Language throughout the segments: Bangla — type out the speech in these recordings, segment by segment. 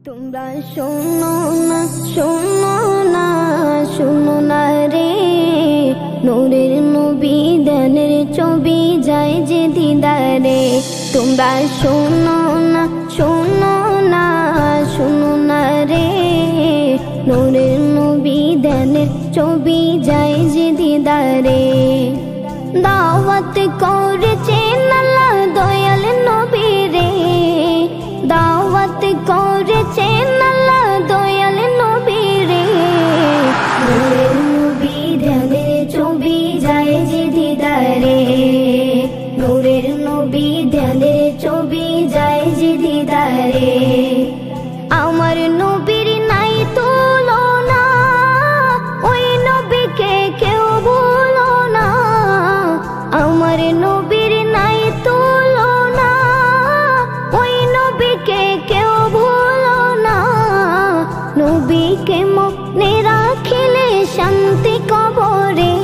তোমরা শোনো না শোনো না শোনো না রে, নূরের নবী দানের ছবি যায় যে দিদারে। তোমরা শোনো না শোনো না শোনো না রে, নূরের নবী দানের ছবি যায় যে দিদারে। দাওয়াত করেছেন আল্লাহ দয়াল নবী রে, দাওয়াত করেছেন আল্লাহ দয়াল নবী রে। নূরের নবী ধ্যানের ছবি যায় যে দিদারে, নূরের নবী ধ্যানের ছবি যায় যে দিদারে। আমার নবীর নাই তুলনা, ওই নবীকে কেউ ভুলো না। আমার নবীর নাই তুলনা, ওই নবীকে কেউ ভুলো না। নবীকে মনে রাখিলে শান্তি কবরে,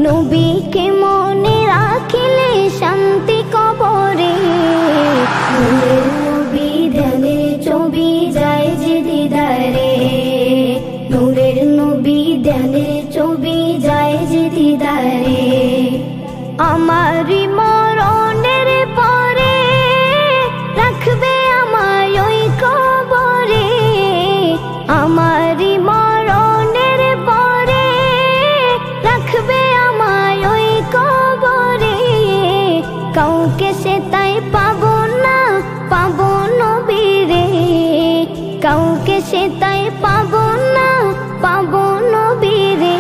নবীকে মনে রাখিলে শান্তি কবরে। নূরের নবী ধ্যানের ছবি যায় যে দিদারে, নূরের নবী ধ্যানের ছবি যায় যে দিদারে। আমারি মরণের পরে রাখবে আমায় ওই কবরে, আমারি মরণের পরে রাখবে আমায় ওই কবরে। কাউকে সে তাই পাবো না পাবো নবীরে, কাউকে সে তাই পাবো না পাবো নবীরে।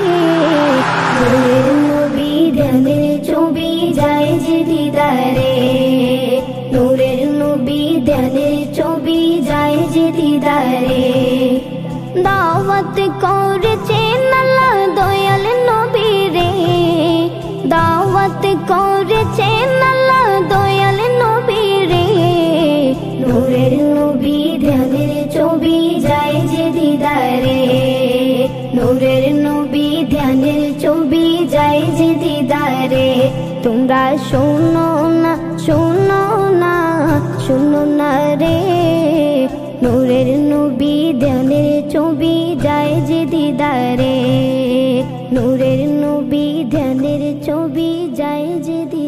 নূরের নবী ধ্যানের ছবি যায় যে দিদারে, নূরের নবী ধ্যানের ছবি যায় যে দিদারে। দাওয়াত করেছেন আল্লাহ দয়াল নবী রে, দাওয়াত করেছেন আল্লাহ দয়াল নবী রে। নূরের নবী ধ্যানের ছবি যায় যে দিদারে, নূরের নবী ধ্যানের ছবি যায় যে দিদারে। তোমরা শোনো না শোনো না শোনো না রে, নূরের নবী ধ্যানের ছবি যায় যে দিদারে, নূরের নবী ধ্যানের ছবি যায় যে দিদারে।